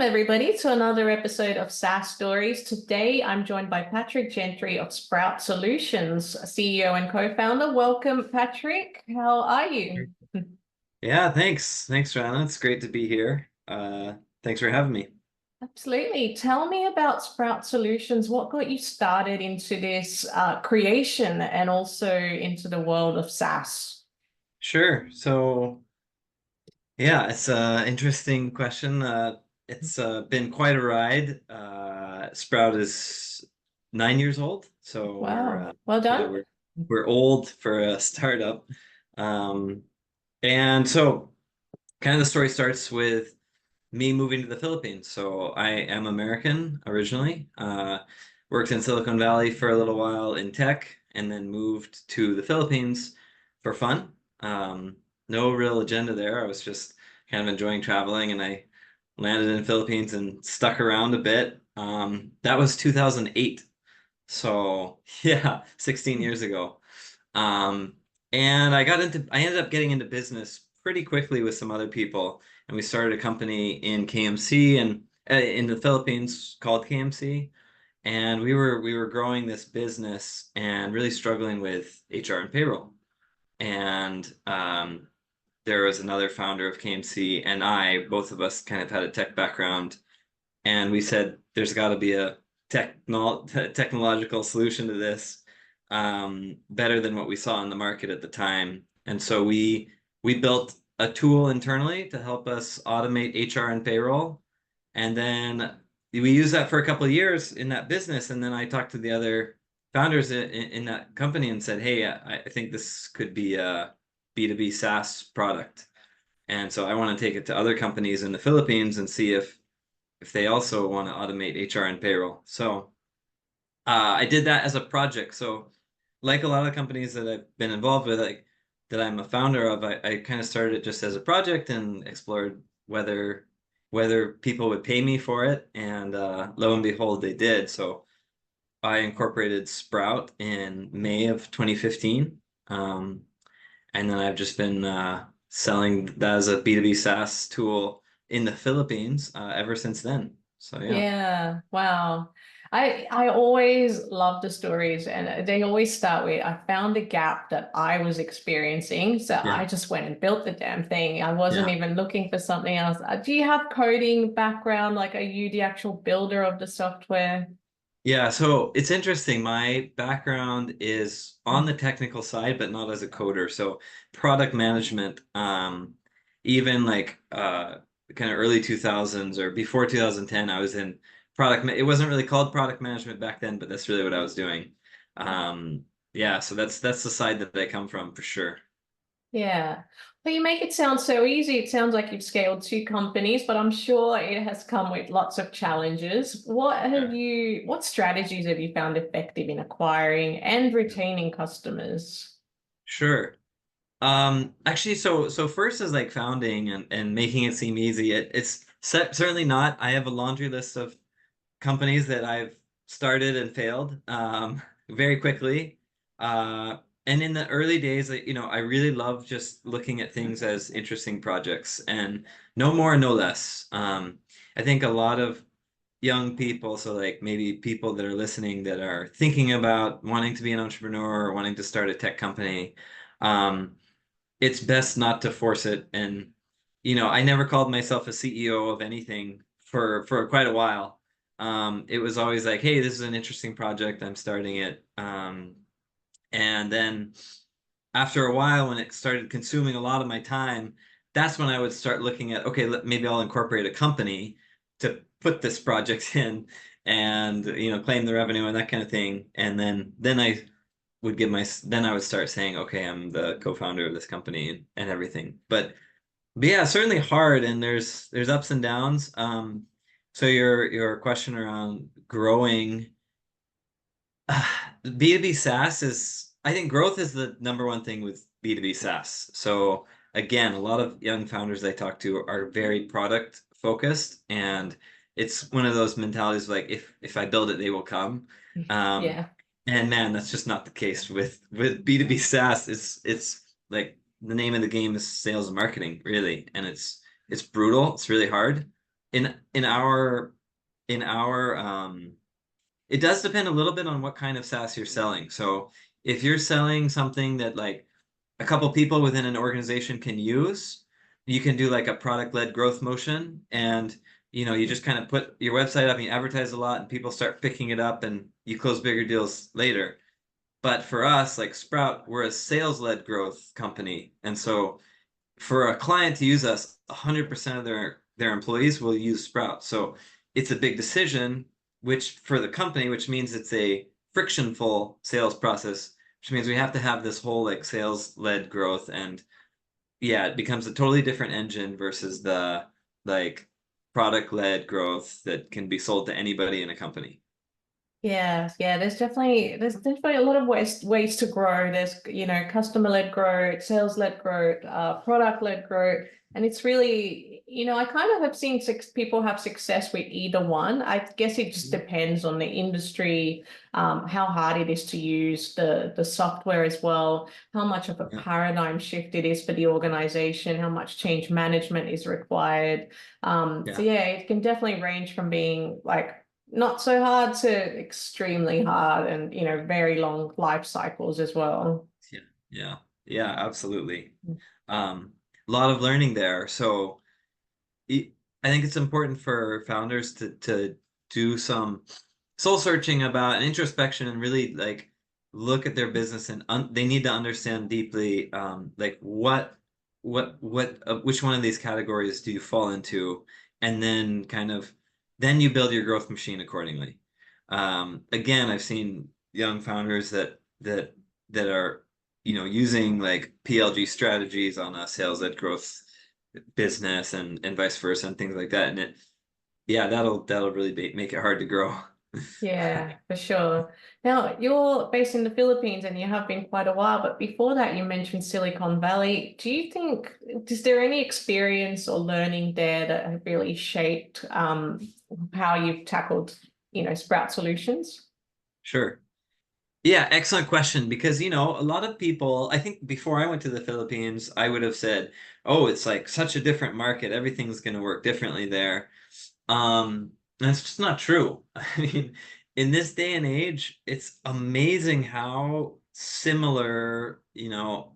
Welcome, everybody, to another episode of SaaS Stories. Today, I'm joined by Patrick Gentry of Sprout Solutions, CEO and co-founder. Welcome, Patrick. How are you? Yeah, thanks. Thanks, Joanna. It's great to be here. Thanks for having me. Absolutely. Tell me about Sprout Solutions. What got you started into this creation and also into the world of SaaS? Sure. So, yeah, it's an interesting question. It's been quite a ride. Sprout is 9 years old, so Wow. Well yeah, done. we're old for a startup. Um, and so, kind of the story starts with me moving to the Philippines. So I am American originally. Worked in Silicon Valley for a little while in tech, and then moved to the Philippines for fun. No real agenda there. I was just kind of enjoying traveling, and I landed in the Philippines and stuck around a bit. That was 2008. So yeah, 16 years ago. Um, and I ended up getting into business pretty quickly with some other people, and we started a company in KMC and in the Philippines called KMC, and we were growing this business and really struggling with HR and payroll. And there was another founder of KMC, and both of us kind of had a tech background, and we said there's got to be a technological solution to this, better than what we saw in the market at the time. And so we built a tool internally to help us automate HR and payroll, and then we used that for a couple of years in that business. And then I talked to the other founders in that company and said, hey, I think this could be a B2B SaaS product. And so I want to take it to other companies in the Philippines and see if they also want to automate HR and payroll. So I did that as a project. So like a lot of companies that I've been involved with, like that I'm a founder of, I kind of started it just as a project and explored whether people would pay me for it. And lo and behold, they did. So I incorporated Sprout in May of 2015. Um, and then I've just been selling that as a B2B SaaS tool in the Philippines ever since then. So yeah. Yeah, wow. I always love the stories and they always start with I found a gap that I was experiencing. So Yeah. I just went and built the damn thing. I wasn't Yeah. even looking for something else. Do you have coding background? Like, are you the actual builder of the software? Yeah, so it's interesting. My background is on the technical side, but not as a coder. So product management, even like kind of early 2000s or before 2010, I was in it wasn't really called product management back then, but that's really what I was doing. Um, yeah, so that's the side that I come from for sure. Yeah. But you make it sound so easy. It sounds like you've scaled two companies, but I'm sure it has come with lots of challenges. Yeah. What strategies have you found effective in acquiring and retaining customers? Sure. Actually, so first is like founding and making it seem easy. Certainly not. I have a laundry list of companies that I've started and failed very quickly. And in the early days, I really love just looking at things as interesting projects and no more, no less. I think a lot of young people, so like maybe people that are listening that are thinking about wanting to be an entrepreneur or wanting to start a tech company, um, it's best not to force it. And I never called myself a CEO of anything for quite a while. It was always like, hey, this is an interesting project, I'm starting it. And then after a while, when it started consuming a lot of my time, that's when I would start looking at, okay, maybe I'll incorporate a company to put this project in and claim the revenue and that kind of thing. And then I would start saying, okay, I'm the co-founder of this company and everything. But yeah, certainly hard, and there's ups and downs. So your question around growing, B2B SaaS is, I think growth is the number one thing with B2B SaaS. So again, a lot of young founders I talk to are very product focused, and it's one of those mentalities like if I build it, they will come. Um, Yeah. and man, that's just not the case with B2B SaaS. It's like the name of the game is sales and marketing, really, and it's brutal. It's really hard. in our in our it does depend a little bit on what kind of SaaS you're selling. So if you're selling something that like a couple people within an organization can use, you can do like a product-led growth motion, and you just kind of put your website up and you advertise a lot and people start picking it up and you close bigger deals later. But for us, like Sprout, we're a sales-led growth company. And so for a client to use us, 100% of their employees will use Sprout. So it's a big decision, which for the company, which means it's a frictionful sales process, which means we have to have this whole like sales-led growth. And yeah, it becomes a totally different engine versus the like product-led growth that can be sold to anybody in a company. Yeah, yeah, there's definitely a lot of ways to grow. There's, customer-led growth, sales-led growth, product-led growth. And it's really, I kind of have seen people have success with either one. I guess it just depends on the industry, how hard it is to use the software as well, how much of a Yeah. paradigm shift it is for the organization, how much change management is required. So Yeah. yeah, it can definitely range from being like not so hard to extremely hard, and very long life cycles as well. Yeah. Yeah. Yeah, absolutely. A lot of learning there. So I think it's important for founders to do some soul searching about and introspection and really like look at their business, and they need to understand deeply like what which one of these categories do you fall into, and then then you build your growth machine accordingly. Again, I've seen young founders that are using like PLG strategies on a sales-led growth business, and vice versa and things like that, and yeah, that'll really make it hard to grow. Yeah, for sure. Now, you're based in the Philippines and you have been quite a while, but before that, you mentioned Silicon Valley. Is there any experience or learning there that have really shaped how you've tackled, Sprout Solutions? Sure. Yeah, excellent question, because a lot of people, I think before I went to the Philippines, I would have said, "Oh, it's like such a different market. Everything's going to work differently there." And it's just not true. I mean, in this day and age, it's amazing how similar,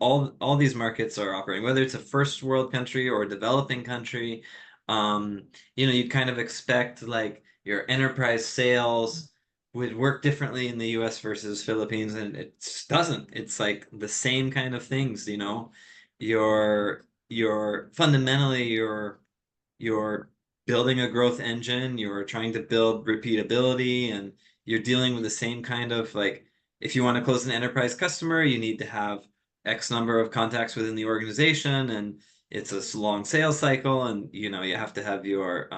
all these markets are operating, whether it's a first world country or a developing country. You'd kind of expect like your enterprise sales would work differently in the US versus Philippines, and it just doesn't. It's like the same kind of things. You're fundamentally you're building a growth engine, you're trying to build repeatability, and you're dealing with the same kind of like, if you want to close an enterprise customer, you need to have X number of contacts within the organization, and it's a long sales cycle, and you have to have your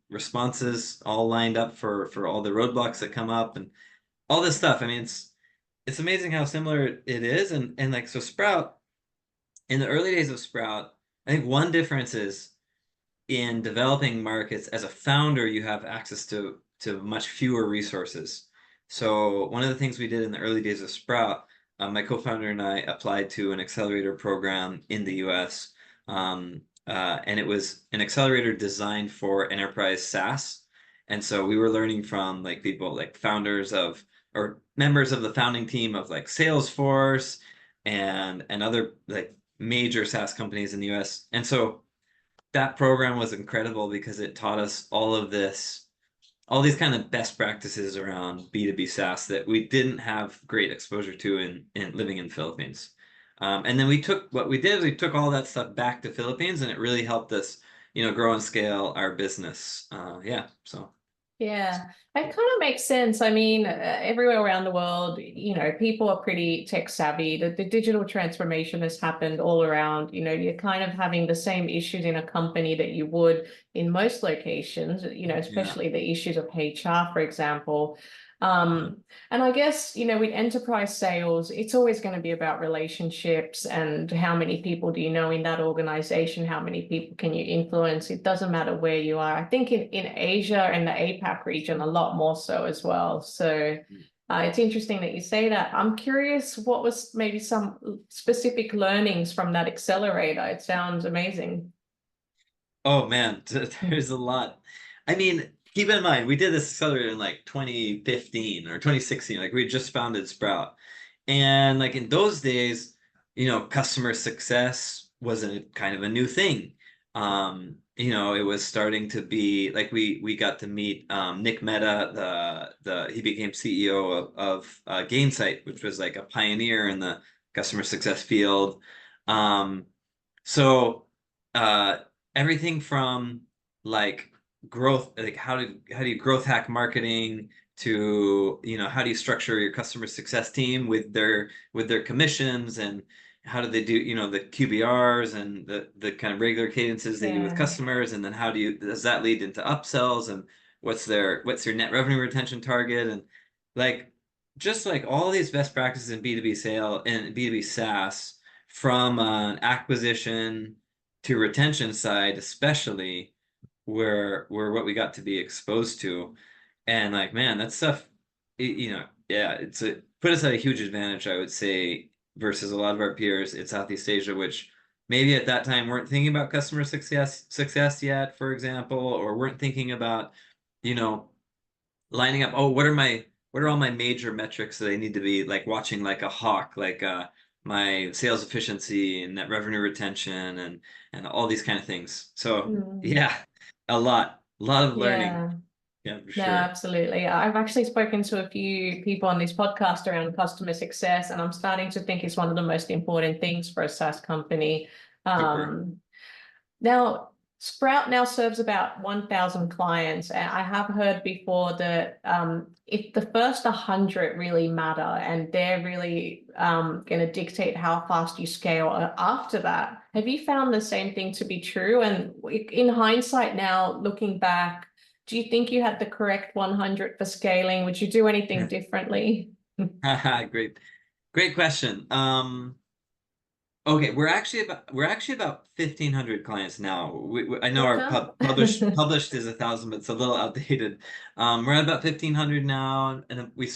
responses all lined up for all the roadblocks that come up and all this stuff. I mean, it's amazing how similar it is, and like so Sprout, in the early days of Sprout, I think one difference is in developing markets, as a founder, you have access to much fewer resources. So one of the things we did in the early days of Sprout, my co-founder and I applied to an accelerator program in the US. And it was an accelerator designed for enterprise SaaS. And so we were learning from like people like founders of or members of the founding team of like Salesforce and other like major SaaS companies in the US. And so that program was incredible because it taught us all these kind of best practices around B2B SaaS that we didn't have great exposure to in living in the Philippines. And then we took all that stuff back to Philippines, and it really helped us, grow and scale our business. Yeah, so. Yeah, it kind of makes sense. I mean, everywhere around the world, people are pretty tech savvy. The digital transformation has happened all around. You're kind of having the same issues in a company that you would in most locations, Yeah. especially the issues of HR, for example. Yeah. And I guess, with enterprise sales, it's always going to be about relationships and how many people do you know in that organization, how many people can you influence. It doesn't matter where you are. I think in Asia and the APAC region, a lot more so as well. So it's interesting that you say that. I'm curious, what was maybe some specific learnings from that accelerator? It sounds amazing. Oh man, there's a lot. I mean, keep in mind, we did this accelerator in like 2015 or 2016. Like we had just founded Sprout. And like in those days, customer success was a kind of a new thing. It was starting to be like we got to meet Nick Mehta, he became CEO of Gainsight, which was like a pioneer in the customer success field. Um, so uh, everything from like growth, like how do you growth hack marketing to how do you structure your customer success team with their commissions, and how do they do the QBRs and the kind of regular cadences they do with Yeah. customers, and then does that lead into upsells, and what's your net revenue retention target, and like just like all these best practices in B2B sale and B2B SaaS, from an acquisition to retention side, especially, were what we got to be exposed to. And like, man, that stuff, yeah, put us at a huge advantage, I would say, versus a lot of our peers in Southeast Asia, which maybe at that time weren't thinking about customer success yet, for example, or weren't thinking about, you know, lining up, oh, what are all my major metrics that I need to be like watching like a hawk, like my sales efficiency and net revenue retention and all these kind of things. So Mm. yeah, a lot of learning. Yeah. Yeah, for No, sure. absolutely. I've actually spoken to a few people on this podcast around customer success, and I'm starting to think it's one of the most important things for a SaaS company. Super. Um, Now, Sprout now serves about 1,000 clients. And I have heard before that if the first 100 really matter and they're really going to dictate how fast you scale after that, have you found the same thing to be true? And in hindsight now, looking back, do you think you had the correct 100 for scaling? Would you do anything differently? Great, great question. Okay, we're actually about 1,500 clients now. I know our Okay. published is 1,000, but it's a little outdated. We're at about 1,500 now, and we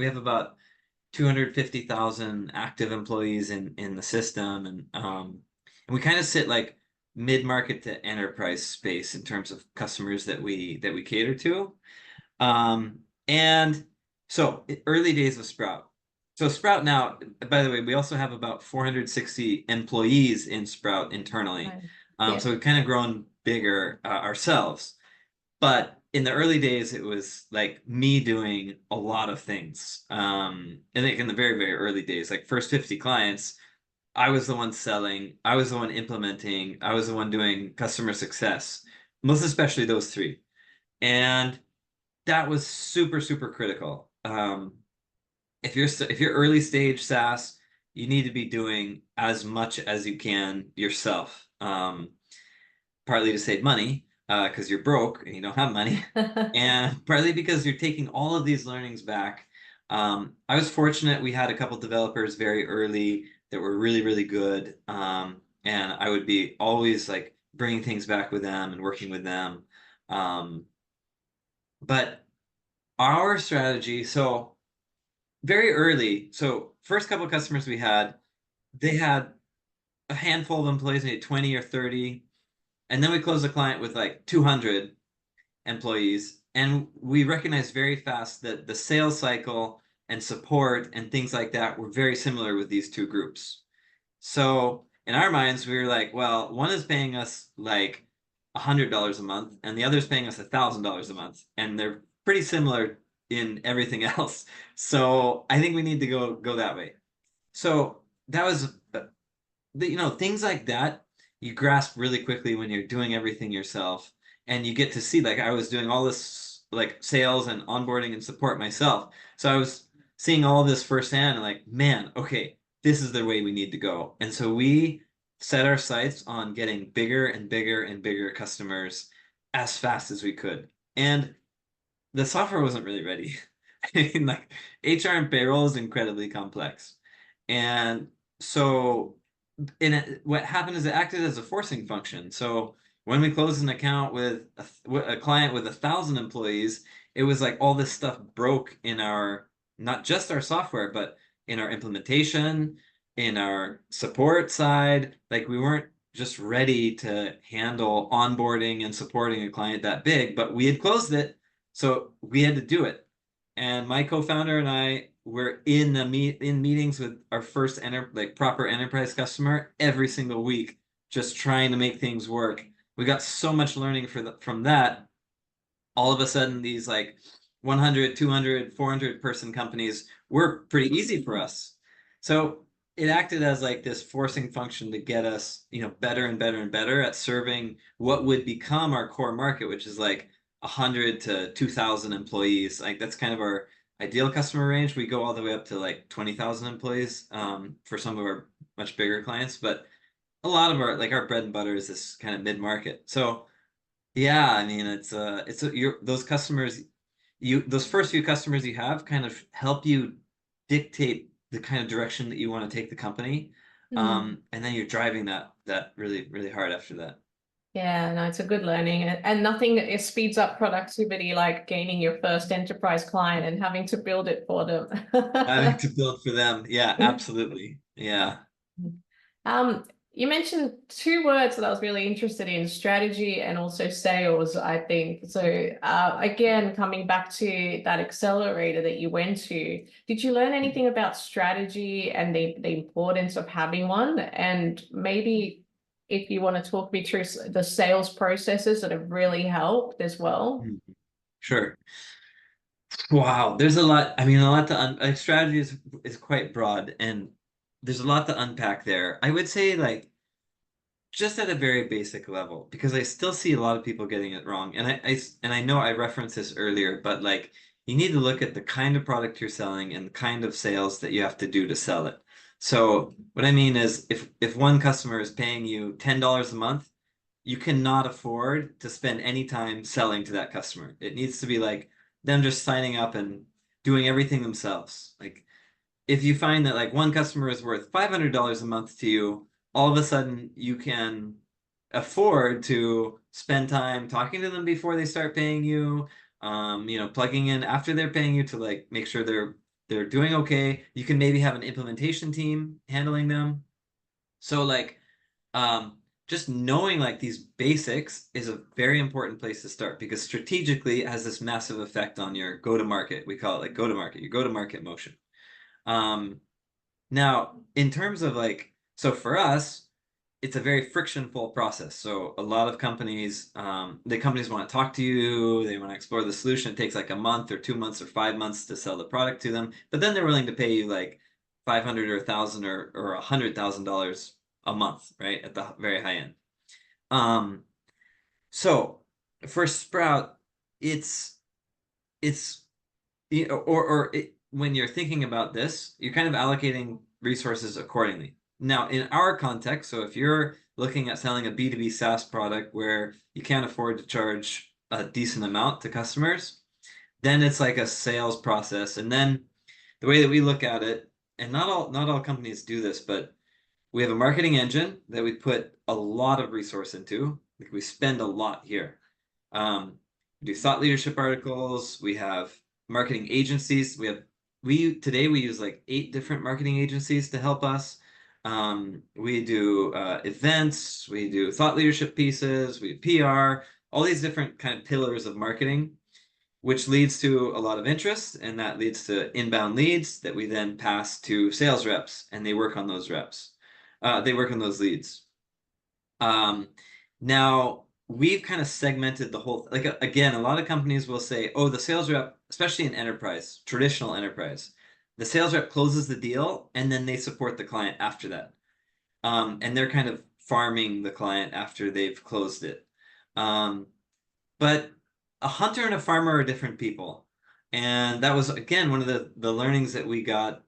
have about 250,000 active employees in the system, and we kind of sit like mid-market to enterprise space in terms of customers that we cater to. And so early days of Sprout. So Sprout now, by the way, we also have about 460 employees in Sprout internally. Right. So Yeah. we've kind of grown bigger ourselves. But in the early days, it was like me doing a lot of things. And like in the very, very early days, like first 50 clients, I was the one selling, I was the one implementing, I was the one doing customer success, most especially those three. And that was super, super critical. If you're early stage SaaS, you need to be doing as much as you can yourself. Partly to save money, because you're broke and you don't have money, and partly because you're taking all of these learnings back. I was fortunate we had a couple developers very early that were really, really good, and I would be always like bringing things back with them and working with them. Um, but our strategy, so very early, so first couple of customers we had, they had a handful of employees, maybe 20 or 30, and then we closed a client with like 200 employees, and we recognized very fast that the sales cycle and support and things like that were very similar with these two groups. So in our minds, we were like, well, one is paying us like $100 a month, and the other is paying us $1,000 a month, and they're pretty similar in everything else. So I think we need to go that way. So that was, things like that you grasp really quickly when you're doing everything yourself, and you get to see, like I was doing all this like sales and onboarding and support myself. So I was seeing all this firsthand and like, man, okay, this is the way we need to go. And so we set our sights on getting bigger and bigger and bigger customers as fast as we could. And the software wasn't really ready. I mean, like HR and payroll is incredibly complex. And so what happened is it acted as a forcing function. So when we closed an account with a client with 1,000 employees, it was like all this stuff broke in our, not just our software, but in our implementation, in our support side. Like we weren't just ready to handle onboarding and supporting a client that big, but we had closed it, so we had to do it. And my co-founder and I were in meetings with our first proper enterprise customer every single week, just trying to make things work. We got so much learning from that. All of a sudden, these like 100, 200, 400 person companies were pretty easy for us. So it acted as like this forcing function to get us, better and better and better at serving what would become our core market, which is like 100 to 2,000 employees. Like that's kind of our ideal customer range. We go all the way up to like 20,000 employees for some of our much bigger clients, but a lot of our bread and butter is this kind of mid-market. So yeah, I mean those customers, those first few customers you have kind of help you dictate the kind of direction that you want to take the company. Mm. And then you're driving that really, really hard after that. Yeah, no, it's a good learning, and nothing it speeds up productivity like gaining your first enterprise client and having to build it for them. Having to build for them. Yeah, absolutely. Yeah. Um, you mentioned two words that I was really interested in, strategy and also sales, I think. So again, coming back to that accelerator that you went to, did you learn anything about strategy and the importance of having one? And maybe if you want to talk me through the sales processes that have really helped as well. Mhm. Sure. Wow, there's a lot. I mean, a lot to strategy is quite broad, and there's a lot to unpack there. I would say like just at a very basic level, because I still see a lot of people getting it wrong. And I know I referenced this earlier, but like you need to look at the kind of product you're selling and the kind of sales that you have to do to sell it. So what I mean is if one customer is paying you $10 a month, you cannot afford to spend any time selling to that customer. It needs to be like them just signing up and doing everything themselves. Like if you find that like one customer is worth $500 a month to you, all of a sudden you can afford to spend time talking to them before they start paying you, plugging in after they're paying you to like make sure they're doing okay. You can maybe have an implementation team handling them. So like just knowing like these basics is a very important place to start because strategically it has this massive effect on your go-to-market. We call it like go-to-market, your go-to-market motion. Um, Now, in terms of like, so for us, it's a very frictionful process. So a lot of companies, the companies want to talk to you, they want to explore the solution. It takes like a month or 2 months or 5 months to sell the product to them, but then they're willing to pay you like 500 or 1,000 or $100,000 a month, right? At the very high end. Um, so for Sprout, it's it's when you're thinking about this, you're kind of allocating resources accordingly. Now, in our context, so if you're looking at selling a B2B SaaS product where you can't afford to charge a decent amount to customers, then it's like a sales process. And then the way that we look at it, and not all companies do this, but we have a marketing engine that we put a lot of resource into. Like we spend a lot here. We do thought leadership articles. We have marketing agencies. We use like 8 different marketing agencies to help us. We do events. We do thought leadership pieces. We do PR. All these different kind of pillars of marketing, which leads to a lot of interest, and that leads to inbound leads that we then pass to sales reps, and they work on those reps. They work on those leads. Um, Now we've kind of segmented the whole, like again, a lot of companies will say, oh, the sales rep, especially in enterprise, traditional enterprise, the sales rep closes the deal and then they support the client after that. And they're kind of farming the client after they've closed it. Um, but a hunter and a farmer are different people. And that was, again, one of the learnings that we got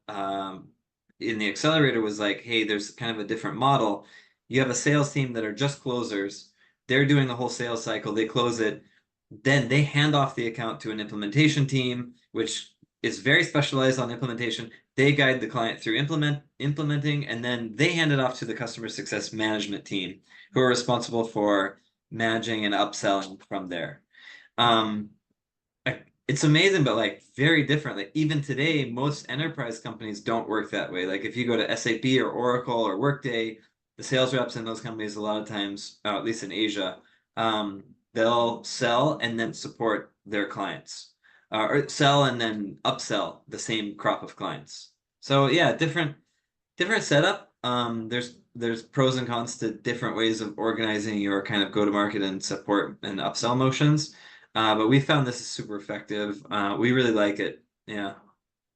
in the accelerator was like, hey, there's kind of a different model. You have a sales team that are just closers. They're doing the whole sales cycle. They close it. Then they hand off the account to an implementation team, which is very specialized on implementation. They guide the client through implementing, and then they hand it off to the customer success management team, who are responsible for managing and upselling from there. Um, it's amazing, but like very different. Like even today, most enterprise companies don't work that way. Like if you go to SAP or Oracle or Workday, the sales reps in those companies a lot of times, at least in Asia, they'll sell and then support their clients, or sell and then upsell the same crop of clients. So yeah, different setup. There's pros and cons to different ways of organizing your kind of go-to-market and support and upsell motions. But we found this is super effective. We really like it. Yeah.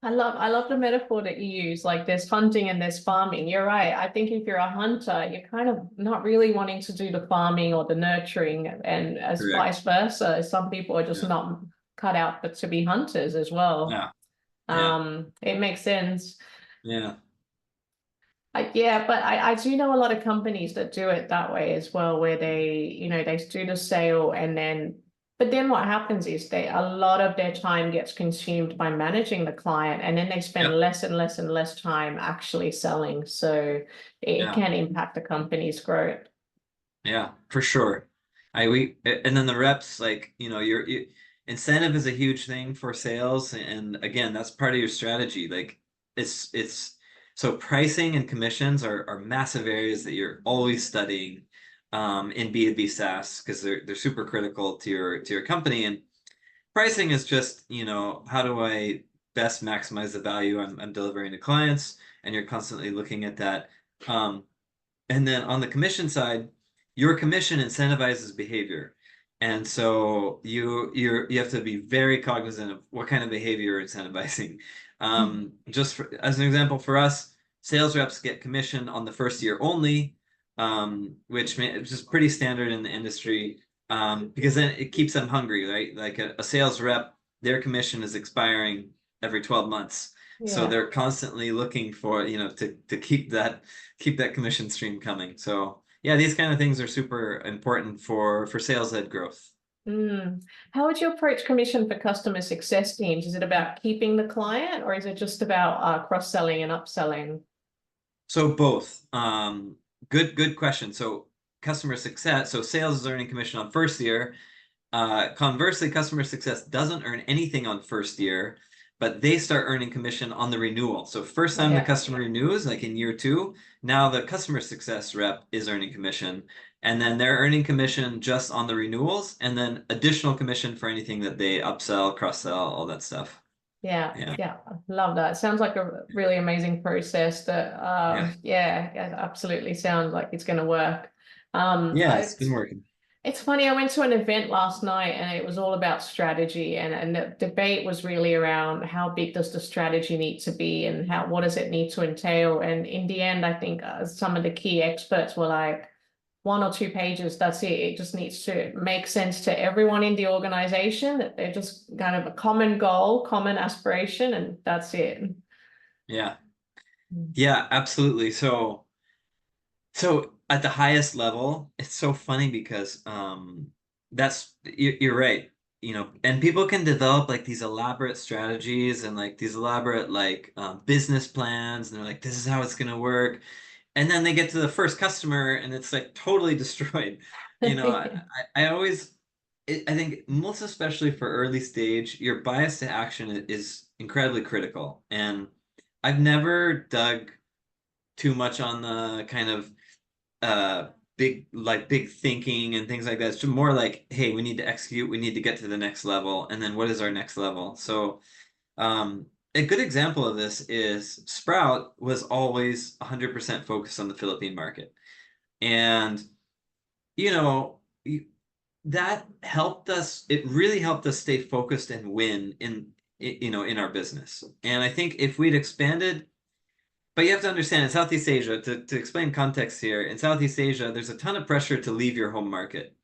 I love the metaphor that you use. Like there's hunting and there's farming. You're right. I think if you're a hunter, you're kind of not really wanting to do the farming or the nurturing, and as Correct. vice versa. Some people are just Yeah. not cut out but to be hunters as well. Yeah. Yeah. It makes sense. Yeah. Yeah, but I do know a lot of companies that do it that way as well, where they do the sale and then, but then what happens is a lot of their time gets consumed by managing the client, and then they spend Yep. less and less and less time actually selling. So it Yeah. can impact the company's growth. Yeah, for sure. And then the reps, like, incentive is a huge thing for sales. And again, that's part of your strategy. Like it's so pricing and commissions are massive areas that you're always studying in B2B SaaS because they're super critical to your company. And pricing is just, how do I best maximize the value I'm delivering to clients? And you're constantly looking at that. Um, and then on the commission side, your commission incentivizes behavior. And so you have to be very cognizant of what kind of behavior you're incentivizing. As an example, for us, sales reps get commission on the first year only, which is pretty standard in the industry, because then it keeps them hungry, right? Like a sales rep, their commission is expiring every 12 months. So Yeah. they're constantly looking for, to keep that commission stream coming. So yeah, these kind of things are super important for sales-led growth. Mm. How would you approach commission for customer success teams? Is it about keeping the client, or is it just about cross-selling and upselling? So both. Good question. So customer success, so sales is earning commission on first year. Conversely, customer success doesn't earn anything on first year, but they start earning commission on the renewal. So first time the Yeah. customer renews, like in year two, now the customer success rep is earning commission, and then they're earning commission just on the renewals, and then additional commission for anything that they upsell, cross-sell, all that stuff. Yeah, Yeah, yeah, love that. Sounds like a really amazing process that yeah, yeah, absolutely sounds like it's going to work. yeah. It's been working. It's funny, I went to an event last night and it was all about strategy, and the debate was really around how big does the strategy need to be and what does it need to entail. And in the end, I think some of the key experts were like, 1 or 2 pages, that's it. It just needs to make sense to everyone in the organization, that they're just kind of a common goal, common aspiration, and that's it. Yeah, Mm. yeah, absolutely. So at the highest level, it's so funny because you're right. And people can develop like these elaborate strategies and like these elaborate like business plans, and they're like, this is how it's gonna work. And then they get to the first customer and it's like totally destroyed. I always I think most especially for early stage, your bias to action is incredibly critical. And I've never dug too much on the kind of uh big thinking and things like that. It's just more like, hey, we need to execute, we need to get to the next level, and then what is our next level? So a good example of this is Sprout was always 100% focused on the Philippine market. And you know, that helped us, it really helped us stay focused and win in our business. And I think if we'd expanded, but you have to understand, in Southeast Asia, to explain context here, in Southeast Asia, there's a ton of pressure to leave your home market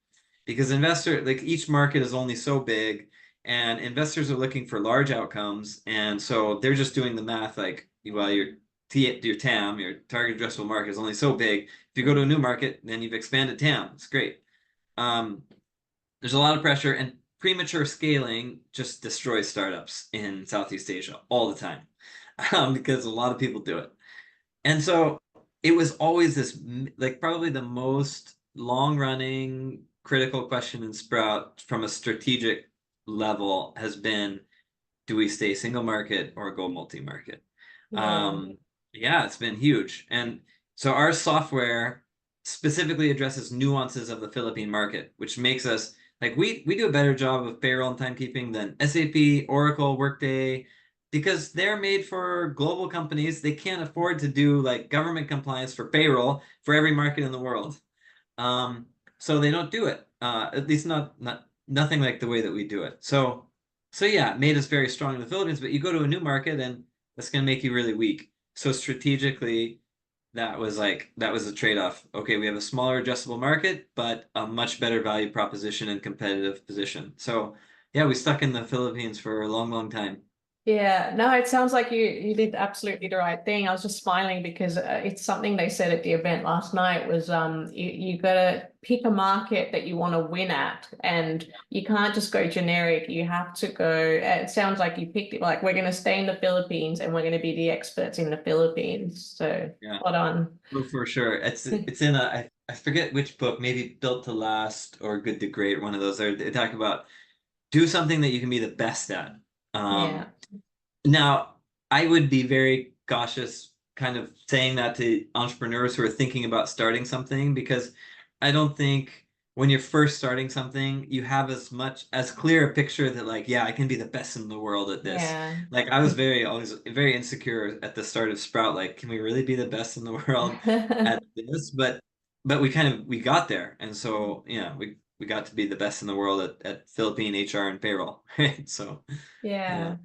because like each market is only so big, and investors are looking for large outcomes. And so they're just doing the math like, well, your TAM, your target addressable market is only so big. If you go to a new market, then you've expanded TAM. It's great. Um, there's a lot of pressure, and premature scaling just destroys startups in Southeast Asia all the time because a lot of people do it. And so it was always this, like, probably the most long running critical question in Sprout from a strategic level has been, do we stay single market or go multi market? Yeah. Yeah, it's been huge. And so our software specifically addresses nuances of the Philippine market, which makes us like we do a better job of payroll and timekeeping than SAP, Oracle, Workday, because they're made for global companies. They can't afford to do like government compliance for payroll for every market in the world. Um, so they don't do it. At least not nothing like the way that we do it. So yeah, it made us very strong in the Philippines, but you go to a new market and that's gonna make you really weak. So strategically, that was a trade-off. Okay, we have a smaller addressable market, but a much better value proposition and competitive position. So yeah, we stuck in the Philippines for a long, long time. Yeah, no, it sounds like you did absolutely the right thing. I was just smiling because it's something they said at the event last night was you gotta pick a market that you want to win at, and you can't just go generic. You have to go. It sounds like you picked it like we're gonna stay in the Philippines and we're gonna be the experts in the Philippines. So Yeah, spot on. no, for sure. It's in I forget which book, maybe Built to Last or Good to Great, one of those. They talk about do something that you can be the best at. Yeah. Um, Now, I would be very cautious kind of saying that to entrepreneurs who are thinking about starting something because I don't think when you're first starting something, you have as clear a picture that like, yeah, I can be the best in the world at this. Yeah. Like I was always very insecure at the start of Sprout, like, can we really be the best in the world at this? But we got there. And so, yeah, we got to be the best in the world at Philippine HR and payroll, right? So, yeah. Yeah.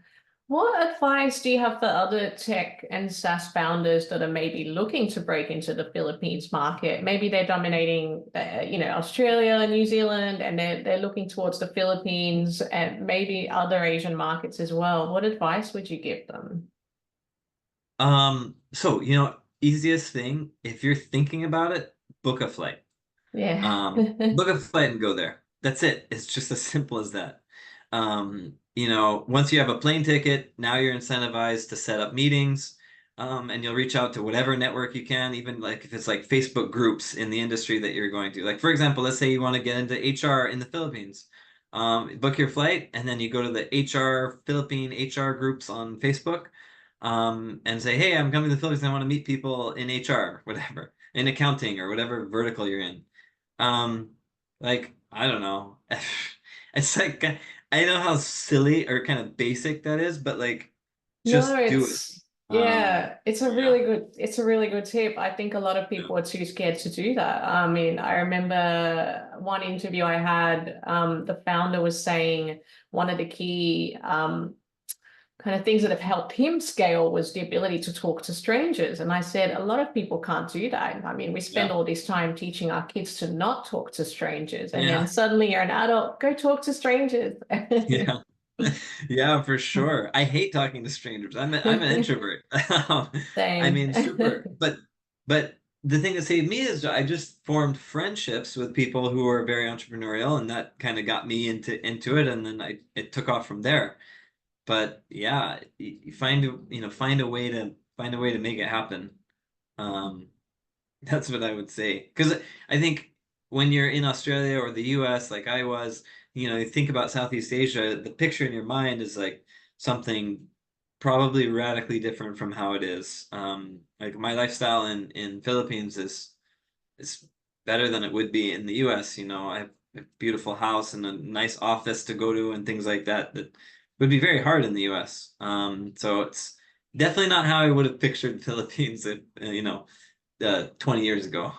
What advice do you have for other tech and SaaS founders that are maybe looking to break into the Philippines market? Maybe they're dominating, Australia, New Zealand, and they're looking towards the Philippines and maybe other Asian markets as well. What advice would you give them? So, easiest thing, if you're thinking about it, book a flight. Yeah. Book a flight and go there. That's it. It's just as simple as that. Once you have a plane ticket, now you're incentivized to set up meetings, and you'll reach out to whatever network you can, even like if it's like Facebook groups in the industry that you're going to. Like, for example, let's say you want to get into HR in the Philippines. Book your flight, and then you go to the Philippine HR groups on Facebook, and say, hey, I'm coming to the Philippines. I want to meet people in HR, whatever, in accounting or whatever vertical you're in. Like, I don't know. It's like I know how silly or kind of basic that is, but like No, just do it. Yeah, it's a really good tip. I think a lot of yeah, people are too scared to do that. I mean, I remember one interview I had, the founder was saying one of the key kind of things that have helped him scale was the ability to talk to strangers. And I said, a lot of people can't do that. I mean, we spend yeah, all this time teaching our kids to not talk to strangers, and then yeah, suddenly you're an adult, go talk to strangers. yeah. Yeah, for sure. I hate talking to strangers. I'm an introvert. I Same. mean, super. But the thing that saved me is I just formed friendships with people who are very entrepreneurial, and that kind of got me into it, and then it took off from there. But yeah, you find a way to make it happen. Um, that's what I would say. Because I think when you're in Australia or the US, like I was, you think about Southeast Asia, the picture in your mind is like something probably radically different from how it is. Like my lifestyle in Philippines is better than it would be in the US. I have a beautiful house and a nice office to go to and things like that that would be very hard in the US. So it's definitely not how I would have pictured the Philippines, 20 years ago.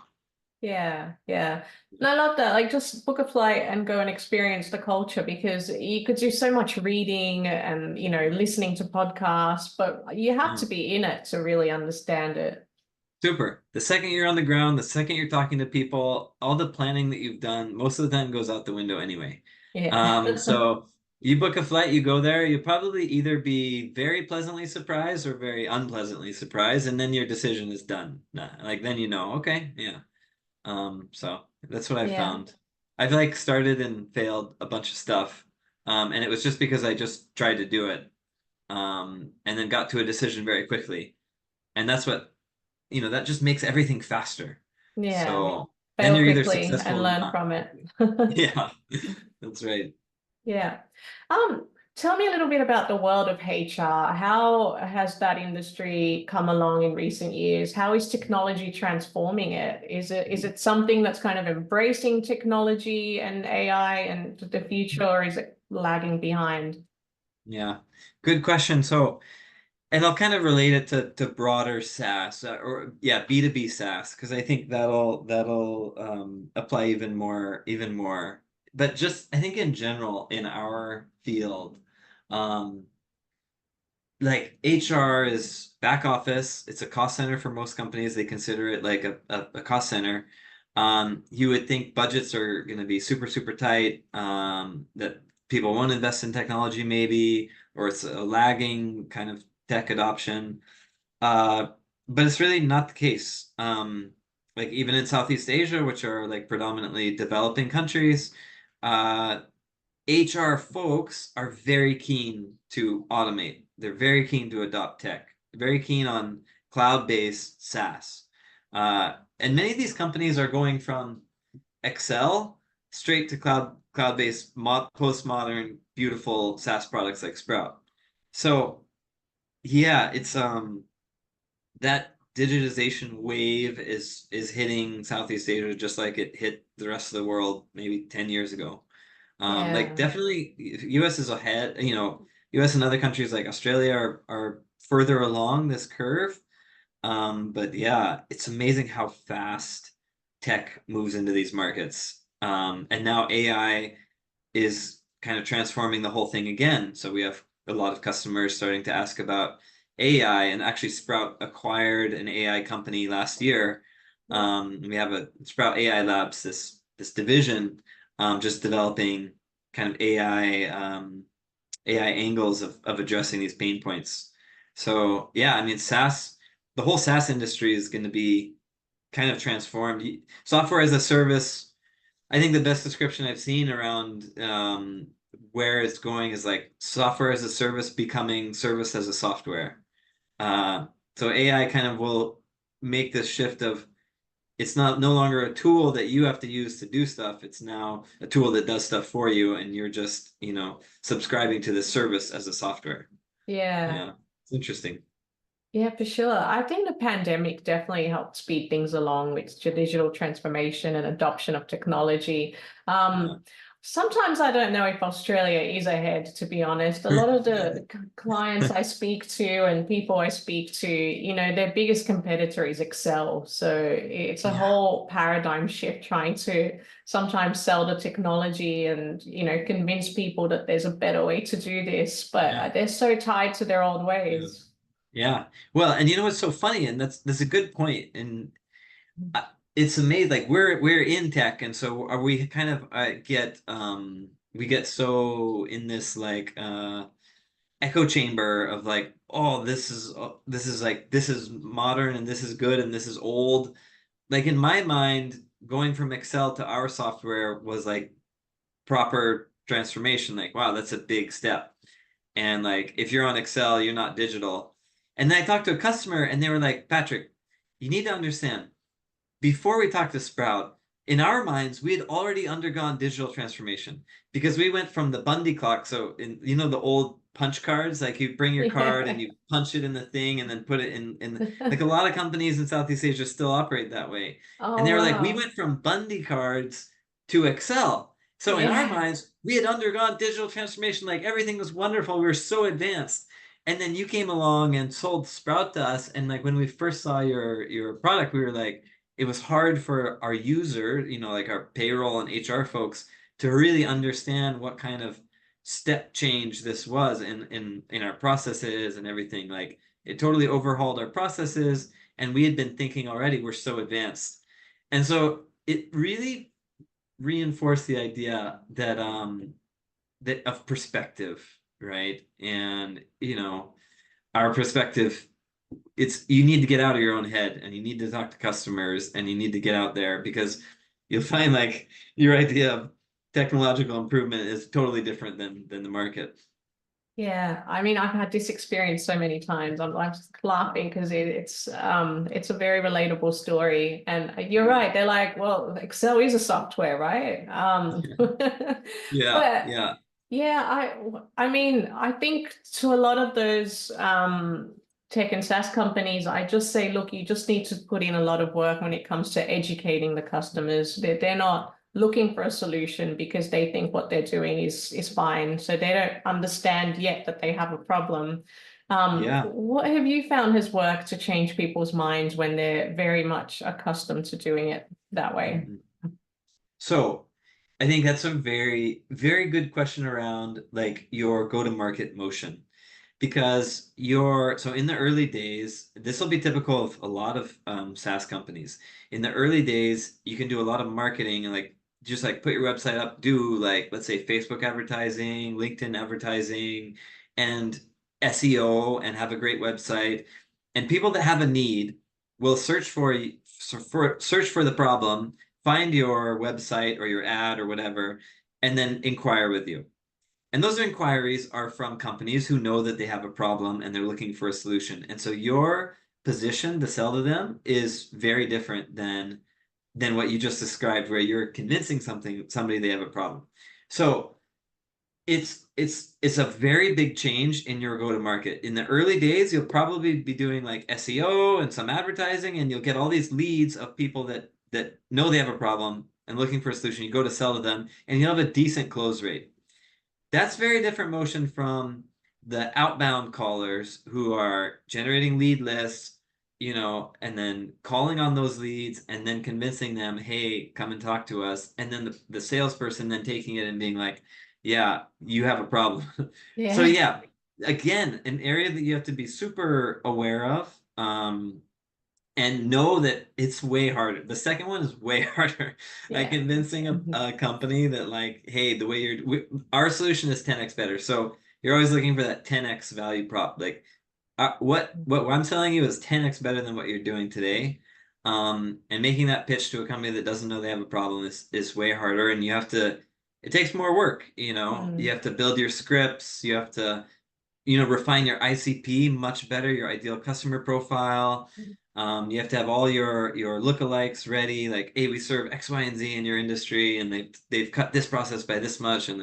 Yeah, yeah. And I love that. Like, just book a flight and go and experience the culture, because you could do so much reading and, listening to podcasts, but you have Yeah. to be in it to really understand it. Super. The second you're on the ground, the second you're talking to people, all the planning that you've done, most of the time goes out the window anyway. Yeah. So you book a flight, you go there, you'll probably either be very pleasantly surprised or very unpleasantly surprised, and then your decision is done. Like then okay, yeah. So that's what I've Yeah. found. I've like started and failed a bunch of stuff. And it was just because I just tried to do it. And then got to a decision very quickly. And that's that just makes everything faster. Yeah. So then Fail you're either quickly successful and or learn not. from it. Yeah, that's right. Yeah. Tell me a little bit about the world of HR. How has that industry come along in recent years? How is technology transforming it? Is it something that's kind of embracing technology and AI and the future, or is it lagging behind? Yeah, good question. So, and I'll kind of relate it to broader SaaS or yeah, B2B SaaS, because I think that'll apply even more. But just I think in general in our field, um, like HR is back office. It's a cost center for most companies. They consider it like a cost center. You would think budgets are going to be super tight, that people won't invest in technology maybe, or it's a lagging kind of tech adoption. Uh, but it's really not the case. Like even in Southeast Asia, which are like predominantly developing countries, uh, HR folks are very keen to automate. They're very keen to adopt tech, very keen on cloud-based SaaS. And many of these companies are going from Excel straight to cloud-based postmodern, beautiful SaaS products like Sprout. So yeah, it's that digitization wave is hitting Southeast Asia just like it hit the rest of the world maybe 10 years ago. Like Yeah. definitely US is ahead, US and other countries like Australia are further along this curve. But yeah, it's amazing how fast tech moves into these markets. And now AI is kind of transforming the whole thing again. So we have a lot of customers starting to ask about AI, and actually Sprout acquired an AI company last year. We have a Sprout AI Labs, this division, just developing kind of AI angles of addressing these pain points. So yeah, I mean SaaS, the whole SaaS industry is going to be kind of transformed. Software as a service, I think the best description I've seen around where it's going is like software as a service becoming service as a software. Uh, so AI kind of will make this shift of it's not no longer a tool that you have to use to do stuff. It's now a tool that does stuff for you, and you're just, subscribing to this service as a software. Yeah. Yeah, it's interesting. Yeah, for sure. I think the pandemic definitely helped speed things along with digital transformation and adoption of technology. Yeah. Sometimes I don't know if Australia is ahead, to be honest. A lot of the clients I speak to and people I speak to, their biggest competitor is Excel. So it's a Yeah. whole paradigm shift trying to sometimes sell the technology and, convince people that there's a better way to do this, Yeah. but they're so tied to their old Yeah. ways. Yeah. Well, and you know what's so funny, and that's a good point, and it's amazing. Like we're in tech, and so are we kind of we get so in this like echo chamber of like, oh, this is modern and this is good and this is old. Like in my mind, going from Excel to our software was like proper transformation. Like, wow, that's a big step. And like if you're on Excel, you're not digital. And then I talked to a customer and they were like, Patrick, you need to understand, before we talked to Sprout, in our minds, we had already undergone digital transformation because we went from the Bundy clock. So, the old punch cards, like you bring your card and Yeah. you punch it in the thing and then put it in like a lot of companies in Southeast Asia still operate that way. And Oh, they were like, we wow. went from Bundy cards to Excel. So in our Yeah. minds, we had undergone digital transformation, like everything was wonderful. We were so advanced. And then you came along and sold Sprout to us. And like when we first saw your product, we were like, it was hard for our user, like our payroll and HR folks, to really understand what kind of step change this was in our processes and everything. Like it totally overhauled our processes, and we had been thinking already we're so advanced. And so it really reinforced the idea that of perspective, right? And our perspective, it's you need to get out of your own head and you need to talk to customers and you need to get out there because you'll find like your idea of technological improvement is totally different than the market. Yeah. I mean, I've had this experience so many times. I'm just laughing because it's a very relatable story. And you're Yeah. right. They're like, well, Excel is a software, right? Yeah. But Yeah. Yeah, I mean, I think to a lot of those tech and SaaS companies, I just say, look, you just need to put in a lot of work when it comes to educating the customers. They're not looking for a solution because they think what they're doing is fine. So they don't understand yet that they have a problem. Yeah. What have you found has worked to change people's minds when they're very much accustomed to doing it that way? Mhm. So I think that's a very, very good question around like your go-to-market motion. Because so in the early days, this will be typical of a lot of SaaS companies. In the early days, you can do a lot of marketing and like just like put your website up, do like let's say Facebook advertising, LinkedIn advertising, and SEO, and have a great website. And people that have a need will search for the problem, find your website or your ad or whatever, and then inquire with you. And those inquiries are from companies who know that they have a problem and they're looking for a solution. And so your position to sell to them is very different than what you just described, where you're convincing somebody they have a problem. So it's a very big change in your go-to-market. In the early days, you'll probably be doing like SEO and some advertising, and you'll get all these leads of people that know they have a problem and looking for a solution. You go to sell to them, and you'll have a decent close rate. That's very different motion from the outbound callers who are generating lead lists, and then calling on those leads and then convincing them, hey, come and talk to us. And then the salesperson then taking it and being like, yeah, you have a problem. So Yeah. yeah, again, an area that you have to be super aware of. And know that it's way harder. The second one is way harder. Like Yeah. convincing a company that like, hey, the way our solution is 10x better. So you're always looking for that 10x value prop. Like what I'm telling you is 10x better than what you're doing today. And making that pitch to a company that doesn't know they have a problem is way harder. And it takes more work, You Mm. have to build your scripts, you have to refine your ICP much better, your ideal customer profile. You have to have all your lookalikes ready, like, hey, we serve X, Y, and Z in your industry, and they've cut this process by this much, and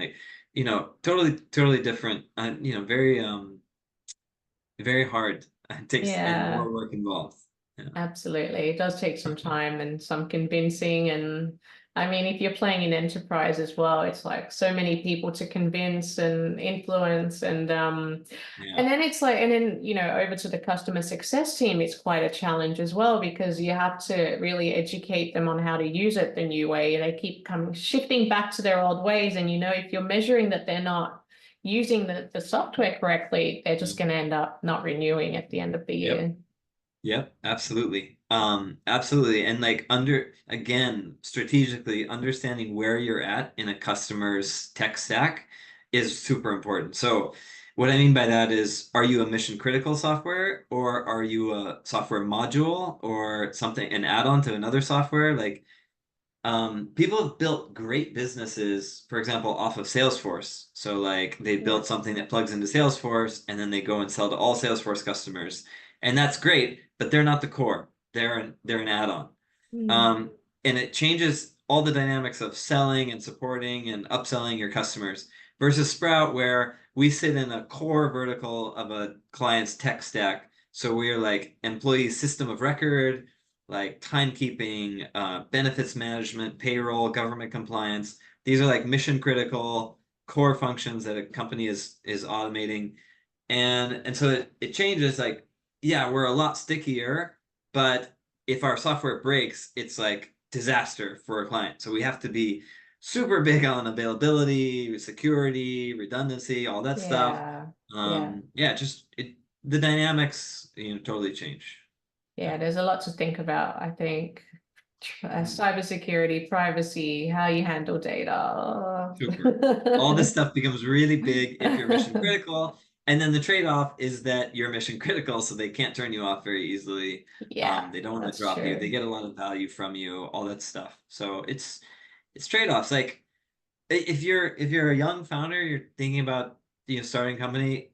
totally different. Very very hard. It takes and Yeah. more work involved. Yeah, Absolutely. It does take some time and some convincing. And I mean, if you're playing in enterprise as well, it's like so many people to convince and influence. yeah, And then it's like, and then, over to the customer success team, it's quite a challenge as well because you have to really educate them on how to use it the new way. They keep coming shifting back to their old ways. And if you're measuring that they're not using the software correctly, they're just mm, going to end up not renewing at the end of the yep. year. Yep, absolutely. Absolutely. And like again, strategically understanding where you're at in a customer's tech stack is super important. So what I mean by that is, are you a mission critical software, or are you a software module or something, an add-on to another software? Like people have built great businesses, for example, off of Salesforce. So like they Yeah. built something that plugs into Salesforce and then they go and sell to all Salesforce customers. And that's great, but they're not the core. They're an add-on. Mm. Um, and it changes all the dynamics of selling and supporting and upselling your customers versus Sprout, where we sit in a core vertical of a client's tech stack. So we're like employee system of record, like timekeeping, benefits management, payroll, government compliance. These are like mission critical core functions that a company is automating. And so it changes, like, yeah, we're a lot stickier, but if our software breaks, it's like disaster for a client. So we have to be super big on availability, security, redundancy, all that stuff. Yeah. Yeah. Yeah, the dynamics, totally change. Yeah. Yeah. There's a lot to think about, I think. Mhm. Cybersecurity, privacy, how you handle data. Super. All this stuff becomes really big if you're mission critical. And then the trade-off is that you're mission critical, so they can't turn you off very easily. Yeah, They don't want to that's drop you. They true. get a lot of value from you, all that stuff. So it's trade-offs. Like if you're a young founder, you're thinking about starting a company,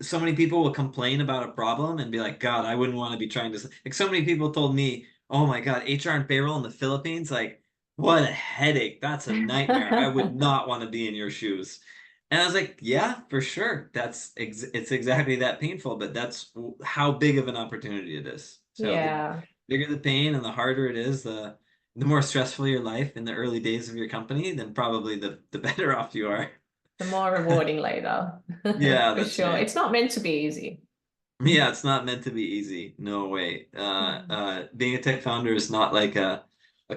so many people will complain about a problem and be like, God, I wouldn't want to be trying to like so many people told me, oh my God, HR and payroll in the Philippines, like what a headache. That's a nightmare. I would not want to be in your shoes. And I was like, yeah, for sure. It's exactly that painful, but that's how big of an opportunity it is. So the Yeah. bigger the pain and the harder it is, the more stressful your life in the early days of your company, then probably the better off you are. The more rewarding later. Yeah, For that's sure. right. It's not meant to be easy. Yeah, it's not meant to be easy. No way. Being a tech founder is not like a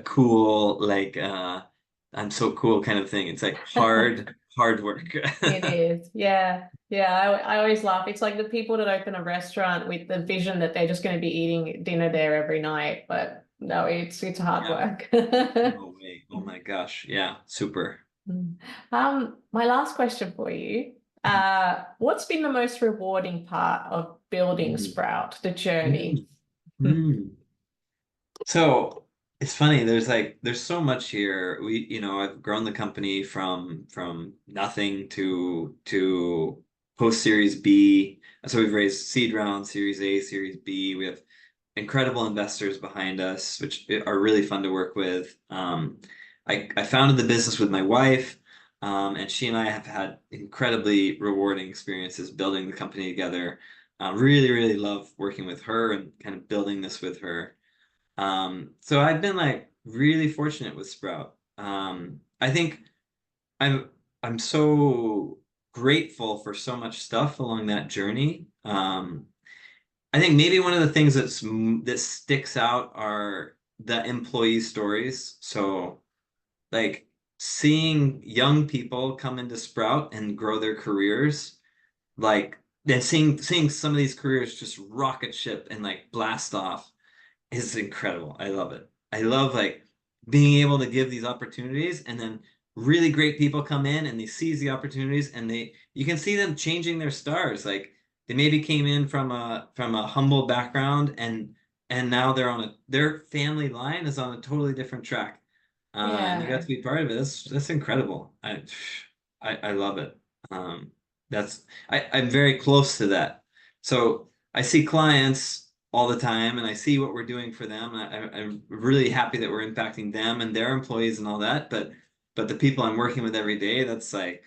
cool like I'm so cool kind of thing. It's like hard work. It is. Yeah. Yeah. I always laugh. It's like the people that open a restaurant with the vision that they're just going to be eating dinner there every night. But no, it's hard Yeah, work. no way. Oh my gosh. Yeah, super. My last question for you. What's been the most rewarding part of building Mm, Sprout, the journey? mm, mm. So it's funny, there's so much here. I've grown the company from nothing to post Series B. So we've raised seed round, Series A, Series B. We have incredible investors behind us, which are really fun to work with. I founded the business with my wife, and she and I have had incredibly rewarding experiences building the company together. Really, really love working with her and kind of building this with her. So I've been like really fortunate with Sprout. I think I'm I'm so grateful for so much stuff along that journey. I think maybe one of the things that sticks out are the employee stories. So like seeing young people come into Sprout and grow their careers, like then seeing some of these careers just rocket ship and like blast off is incredible. I love it. I love like being able to give these opportunities and then really great people come in and they seize the opportunities and you can see them changing their stars. Like they maybe came in from a humble background and now their family line is on a totally different track. And you got to Yeah. be part of it. That's incredible. I love it. Um, I'm very close to that. So I see clients all the time, and I see what we're doing for them. And I'm really happy that we're impacting them and their employees and all that. But the people I'm working with every day, that's like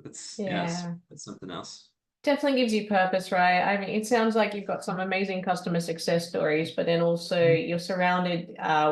that's yes, Yeah. that's something else. Definitely gives you purpose, right? I mean, it sounds like you've got some amazing customer success stories, but then also you're surrounded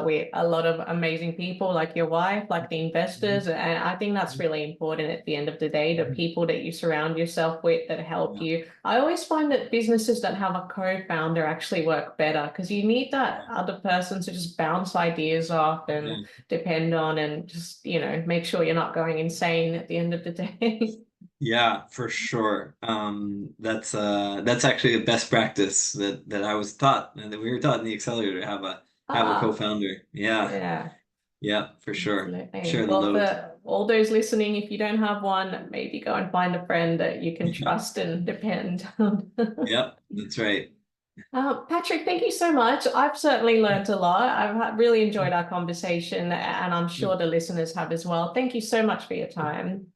with a lot of amazing people like your wife, like the investors. Mhm. And I think that's really important at the end of the day, the people that you surround yourself with that help Yeah, you. I always find that businesses that have a co-founder actually work better because you need that yeah, other person to just bounce ideas off and yeah. depend on and just, make sure you're not going insane at the end of the day. Yeah, for sure. That's actually a best practice that I was taught and that we were taught in the accelerator to have a Ah. co-founder. Yeah, Yeah, yeah, for sure. absolutely. Share the Well, load. for all those listening, if you don't have one, maybe go and find a friend that you can Yeah, trust and depend on. yep, that's right. Patrick, thank you so much. I've certainly learned a lot. Really enjoyed our conversation, and I'm sure the listeners have as well. Thank you so much for your time.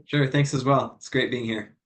Sure, thanks as well. It's great being here.